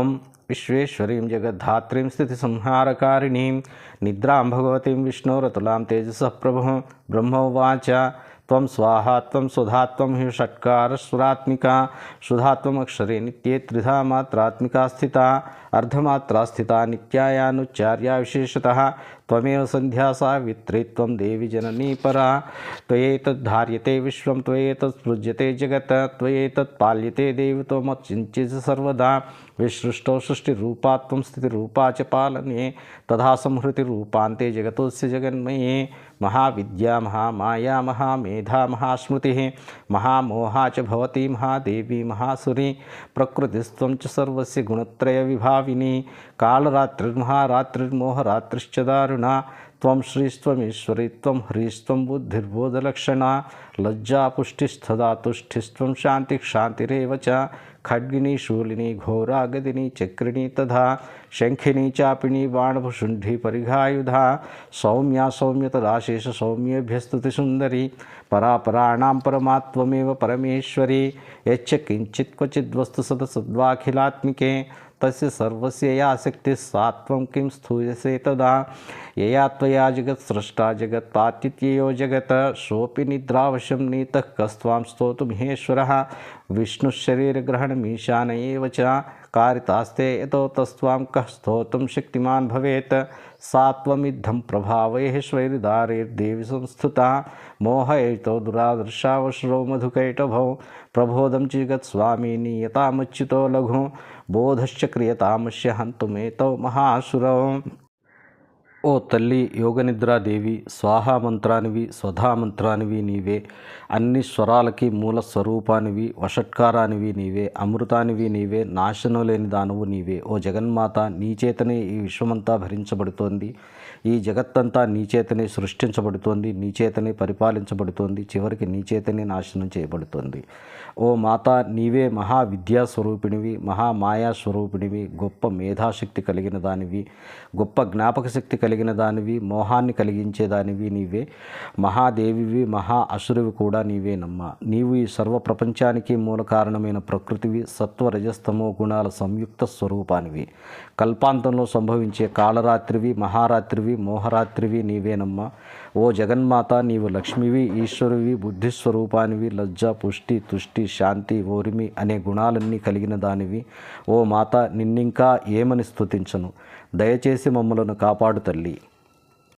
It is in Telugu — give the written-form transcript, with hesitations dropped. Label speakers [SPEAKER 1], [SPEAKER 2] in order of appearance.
[SPEAKER 1] ఓం విశ్వేశ్వరీం జగద్ధాత్రీం స్థితిసంహారకారిణీం నిద్రాం భగవतीं విష్ణోరతులాం తేజసః ప్రభుః బ్రహ్మోవాచ త్వం స్వాహా త్వం సుధా త్వం హి షట్కారస్వరాత్మికా సుధాత్వమక్షరే నిత్యే త్రిధా మాత్రాత్మికా స్థితా అర్ధమాత్రా స్థితా నిత్యాయానుచ్చార్యా విశేషతః త్వమేవ సంధ్యా సావిత్రీ త్వం దేవి జననీ పరా త్వయేతద్ధార్యతే విశ్వం త్వయేతత్ సృజ్యతే జగత్ త్వయేతత్ పాల్యతే దేవి త్వమచ్చింత్యసి సర్వదా విసృష్టౌ సృష్టిరూపా త్వం స్థితిరూపా చ పాలనే తథా సంహృతిరూపాంతే జగతోస్య జగన్మయే మహావిద్యా మహామాయా మహామేధా మహాస్మృతి మహామోహా చ భవతి మహాదేవి మహాసురి ప్రకృతిస్త్వం చ సర్వస్య గుణత్రయ విభావిని కాళరాత్రిర్మహారాత్రిర్మోహరాత్రిశ్చ దారుణా త్వం శ్రీస్త్వమీశ్వరి త్వం హ్రీస్త్వం బుద్ధిర్బోధలక్షణా లజ్జా పుష్టిస్తదా తుష్టిస్త్వం శాంతి క్షాంతిరేవ చ ఖడ్గిని శూలిని ఘోరాగదిని చక్రిణి తథా శంఖిని చాపిణి బాణభుషుంఢి పరిఘాయుధా సౌమ్యా సౌమ్యతదాశేష సౌమ్యేభ్యస్తుతి సుందరి పరాపరాణాం పరమాత్వమేవ పరమేశ్వరి యచ్చ కించిత్ క్వచిద్వస్తు సదసద్వాఖిలాత్మికే తస్య సర్వస్య యా శక్తిः సా త్వం కిం స్థూయసే తదా యయా త్వయా జగత్ స్రష్టా జగత్పాతిథ్యయో జగత్ సోపి నిద్రావశం నీతః కస్త్వాం స్తోతుమహేశ్వరः విష్ణుశరీరగ్రహణమీశాన ఏవ చ కారితాస్తే యతో తస్త్వాం కః స్తోతుం శక్తిమాన్ భవేత్ सा त्वमिद्धं प्रभावैश्वर्यदारैर्देवी संस्थिता मोहयितो दुरादर्शावश्रो मधुकैटभौ प्रबोधं जगत्स्वामी नीयतामच्युतो लघु बोधश्च क्रियतामस्य हन्तुमेतौ महासुरौ। ఓ తల్లి యోగనిద్రాదేవి, స్వాహా మంత్రానివి, స్వధా మంత్రానివి నీవే, అన్ని స్వరాలకి మూల స్వరూపానివి, వషట్కారానివి నీవే, అమృతానివి నీవే, నాశనం లేని దానవు నీవే. ఓ జగన్మాత, నీచేతనే ఈ విశ్వమంతా భరించబడుతోంది, ఈ జగత్తంతా నీచేతనే సృష్టించబడుతోంది, నీచేతనే పరిపాలించబడుతోంది, చివరికి నీచేతనే నాశనం చేయబడుతోంది. ఓ మాత, నీవే మహావిద్యాస్వరూపిణివి, మహామాయాస్వరూపిణివి, గొప్ప మేధాశక్తి కలిగిన దానివి, గొప్ప జ్ఞాపక శక్తి కలిగిన దానివి, మోహాన్ని కలిగించేదానివి నీవే. మహాదేవివి, మహా అసురువి కూడా నీవేనమ్మా. నీవు ఈ సర్వ ప్రపంచానికి మూల కారణమైన ప్రకృతివి, సత్వరజస్తమో గుణాల సంయుక్త స్వరూపానివి. కల్పాంతంలో సంభవించే కాళరాత్రివి, మహారాత్రివి, మోహరాత్రివి నీవేనమ్మా. ఓ జగన్మాత, నీవు లక్ష్మివి, ఈశ్వరువి, బుద్ధిస్వరూపానివి, లజ్జ, పుష్టి, తుష్టి, శాంతి, ఓరిమి అనే గుణాలన్నీ కలిగిన దానివి. ఓ మాత, నిన్నింకా ఏమని స్తుతించను. దయచేసి మమ్మలను కాపాడు తల్లి.